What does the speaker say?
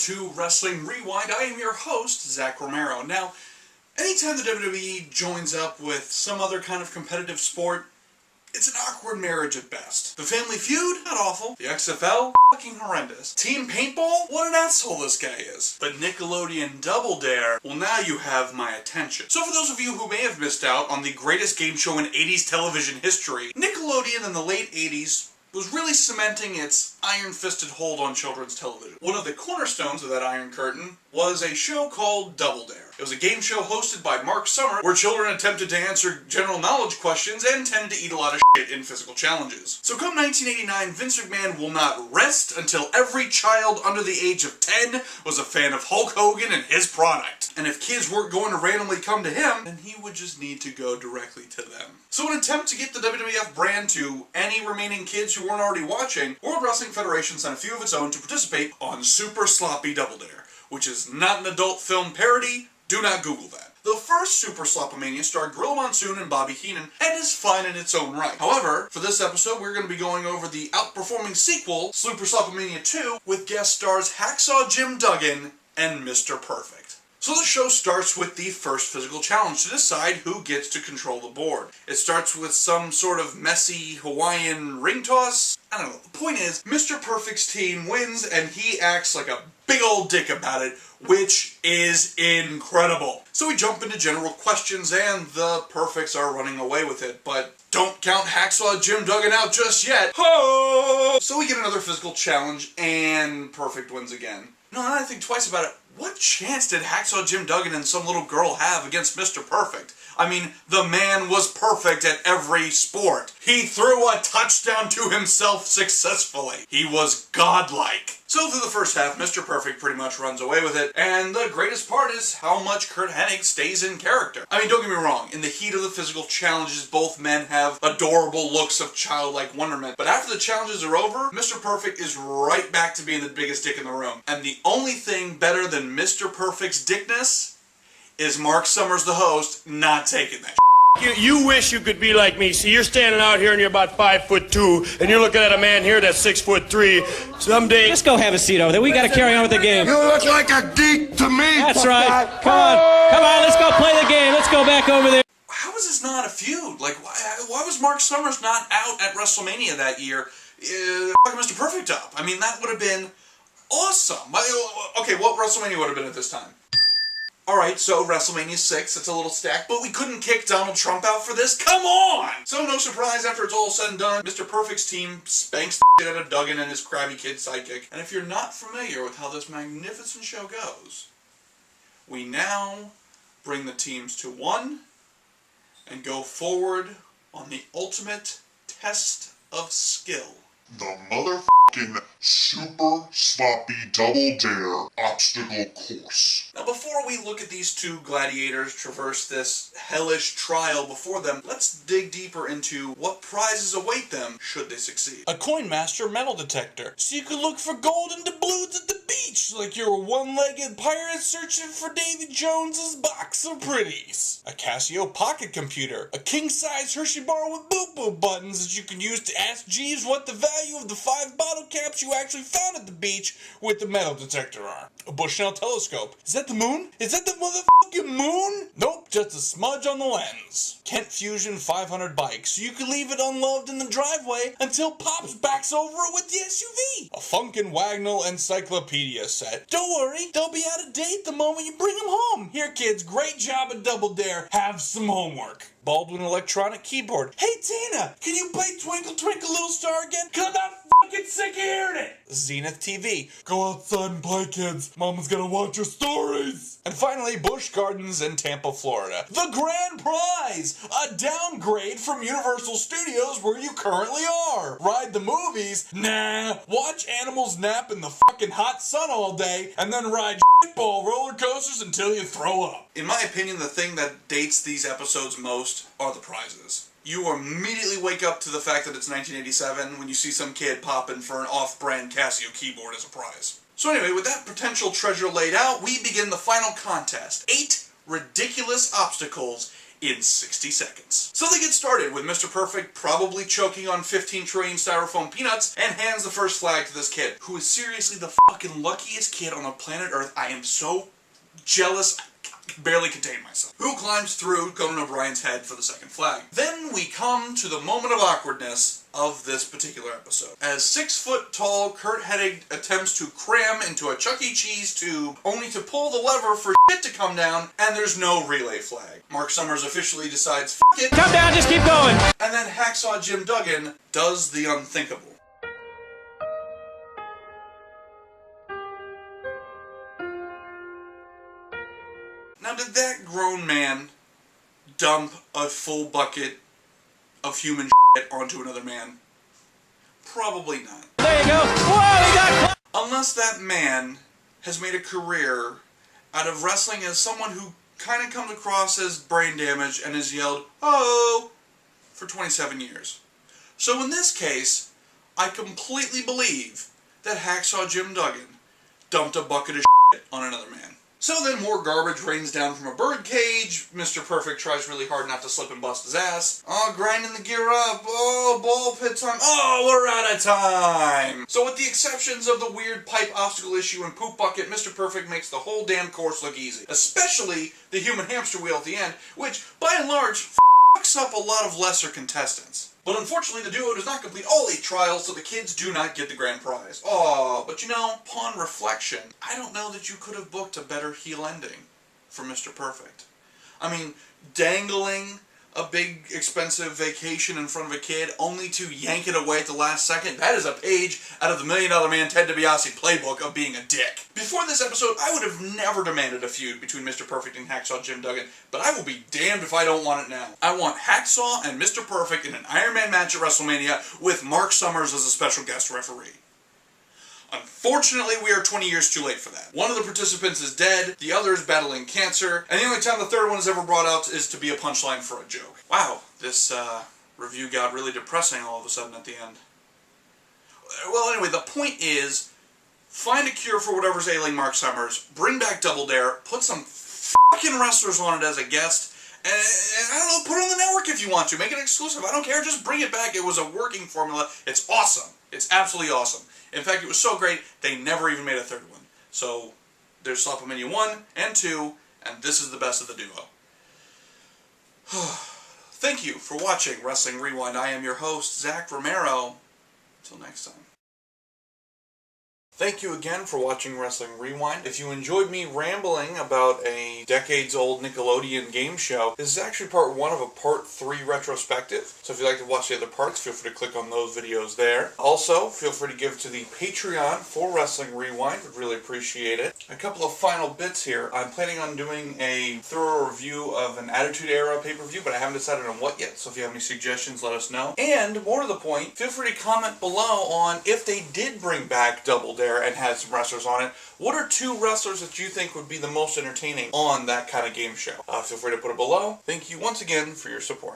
to Wrestling Rewind. I am your host, Zach Romero. Now, anytime the WWE joins up with some other kind of competitive sport, it's an awkward marriage at best. The Family Feud? Not awful. The XFL? Fucking horrendous. Team Paintball? What an asshole this guy is. But Nickelodeon Double Dare? Well, now you have my attention. So for those of you who may have missed out on the greatest game show in 80s television history, Nickelodeon in the late 80s was really cementing its iron-fisted hold on children's television. One of the cornerstones of that Iron Curtain was a show called Double Dare. It was a game show hosted by Mark Summer, where children attempted to answer general knowledge questions and tended to eat a lot of shit in physical challenges. So come 1989, Vince McMahon will not rest until every child under the age of 10 was a fan of Hulk Hogan and his product. And if kids weren't going to randomly come to him, then he would just need to go directly to them. So in an attempt to get the WWF brand to any remaining kids who weren't already watching, World Wrestling Federation sent a few of its own to participate on Super Sloppy Double Dare, which is not an adult film parody. Do not Google that. The first Super Slop-a-mania starred Gorilla Monsoon and Bobby Heenan, and is fine in its own right. However, for this episode, we're going to be going over the outperforming sequel, Super Slop-a-mania 2, with guest stars Hacksaw Jim Duggan and Mr. Perfect. So the show starts with the first physical challenge to decide who gets to control the board. It starts with some sort of messy Hawaiian ring toss. I don't know. The point is, Mr. Perfect's team wins and he acts like a big old dick about it, which is incredible. So we jump into general questions and the Perfects are running away with it, but don't count Hacksaw Jim Duggan out just yet. Ho! So we get another physical challenge and Perfect wins again. No, now I think twice about it. What chance did Hacksaw Jim Duggan and some little girl have against Mr. Perfect? I mean, the man was perfect at every sport. He threw a touchdown to himself successfully. He was godlike. So through the first half, Mr. Perfect pretty much runs away with it, and the greatest part is how much Kurt Hennig stays in character. I mean, don't get me wrong, in the heat of the physical challenges, both men have adorable looks of childlike wonderment, but after the challenges are over, Mr. Perfect is right back to being the biggest dick in the room. And the only thing better than Mr. Perfect's dickness is Mark Summers, the host, not taking that. You wish you could be like me. See, you're standing out here and you're about 5'2", and you're looking at a man here that's 6'3". Someday, just go have a seat over there. We got to carry on with the game. You look like a geek to me. That's right. Come on, let's go play the game. Let's go back over there. How is this not a feud? Like, why was Mark Summers not out at WrestleMania that year? Mr. Perfect up. I mean, that would have been awesome. Okay, what WrestleMania would have been at this time? Alright, so WrestleMania 6, it's a little stacked, but we couldn't kick Donald Trump out for this? Come on! So no surprise, after it's all said and done, Mr. Perfect's team spanks the shit out of Duggan and his crabby kid sidekick. And if you're not familiar with how this magnificent show goes, we now bring the teams to one and go forward on the ultimate test of skill. The motherfucking Super Sloppy Double Dare Obstacle Course. Now before we look at these two gladiators traverse this hellish trial before them, let's dig deeper into what prizes await them should they succeed. A Coin Master metal detector, so you can look for gold and doubloons at the beach, like you're a one-legged pirate searching for Davy Jones's box of pretties. A Casio pocket computer, a king-size Hershey bar with boop-boop buttons that you can use to ask Jeeves what the value of the 5 bottle caps you actually found at the beach with the metal detector are. A Bushnell telescope. Is that the moon? Is that the motherfucking moon? Nope, just a smudge on the lens. Kent Fusion 500 bike, so you can leave it unloved in the driveway until Pops backs over it with the SUV. A Funkin' Wagnall encyclopedia set. Don't worry, they'll be out of date the moment you bring them home. Here kids, great job at Double Dare. Have some homework. Baldwin electronic keyboard. Hey Tina, can you play Twinkle Twinkle Little Star again? 'Cause I'm not fucking sick of hearing it. Zenith TV. Go outside and play, kids. Mama's gonna watch your stories. And finally, Busch Gardens in Tampa, Florida. The grand prize! A downgrade from Universal Studios where you currently are. Ride the movies? Nah. Watch animals nap in the fucking hot sun all day and then ride shitball roller coasters until you throw up. In my opinion, the thing that dates these episodes most are the prizes. You immediately wake up to the fact that it's 1987 when you see some kid popping for an off-brand Casio keyboard as a prize. So anyway, with that potential treasure laid out, we begin the final contest. 8 ridiculous obstacles in 60 seconds. So they get started with Mr. Perfect probably choking on 15 trillion styrofoam peanuts and hands the first flag to this kid, who is seriously the fucking luckiest kid on the planet Earth. I am so jealous, I can barely contain myself. Who climbs through Conan O'Brien's head for the second flag. Then we come to the moment of awkwardness of this particular episode. As 6-foot-tall Kurt Hennig attempts to cram into a Chuck E. Cheese tube, only to pull the lever for shit to come down, and there's no relay flag. Mark Summers officially decides, f*** it. Come down, just keep going. And then Hacksaw Jim Duggan does the unthinkable. Now, did that grown man dump a full bucket of human shit onto another man? Probably not. There you go. Whoa, he got... Unless that man has made a career out of wrestling as someone who kind of comes across as brain damaged and has yelled, "Oh!" for 27 years. So in this case, I completely believe that Hacksaw Jim Duggan dumped a bucket of shit on another man. So then more garbage rains down from a bird cage. Mr. Perfect tries really hard not to slip and bust his ass. Oh, grinding the gear up. Oh, ball pit time. Oh, we're out of time. So with the exceptions of the weird pipe obstacle issue and poop bucket, Mr. Perfect makes the whole damn course look easy. Especially the human hamster wheel at the end, which, by and large, fucks up a lot of lesser contestants. But unfortunately, the duo does not complete all 8 trials, so the kids do not get the grand prize. Aww, but you know, upon reflection, I don't know that you could have booked a better heel ending for Mr. Perfect. I mean, dangling a big, expensive vacation in front of a kid only to yank it away at the last second, that is a page out of the $1 Million Man Ted DiBiase playbook of being a dick. Before this episode, I would have never demanded a feud between Mr. Perfect and Hacksaw Jim Duggan, but I will be damned if I don't want it now. I want Hacksaw and Mr. Perfect in an Iron Man match at WrestleMania with Mark Summers as a special guest referee. Unfortunately, we are 20 years too late for that. One of the participants is dead, the other is battling cancer, and the only time the third one is ever brought out is to be a punchline for a joke. Wow, this review got really depressing all of a sudden at the end. Well, anyway, the point is, find a cure for whatever's ailing Mark Summers, bring back Double Dare, put some fucking wrestlers on it as a guest, and I don't know, put it on the network if you want to, make it exclusive, I don't care, just bring it back. It was a working formula. It's awesome. It's absolutely awesome. In fact, it was so great, they never even made a third one. So, there's Slop-a-mania 1 and 2, and this is the best of the duo. Thank you for watching Wrestling Rewind. I am your host, Zach Romero. Until next time. Thank you again for watching Wrestling Rewind. If you enjoyed me rambling about a decades-old Nickelodeon game show, this is actually part 1 of a part 3 retrospective. So if you'd like to watch the other parts, feel free to click on those videos there. Also, feel free to give to the Patreon for Wrestling Rewind. Would really appreciate it. A couple of final bits here. I'm planning on doing a thorough review of an Attitude Era pay-per-view, but I haven't decided on what yet. So if you have any suggestions, let us know. And, more to the point, feel free to comment below on if they did bring back Double Dare and had some wrestlers on it. What are 2 wrestlers that you think would be the most entertaining on that kind of game show? Feel free to put it below. Thank you once again for your support.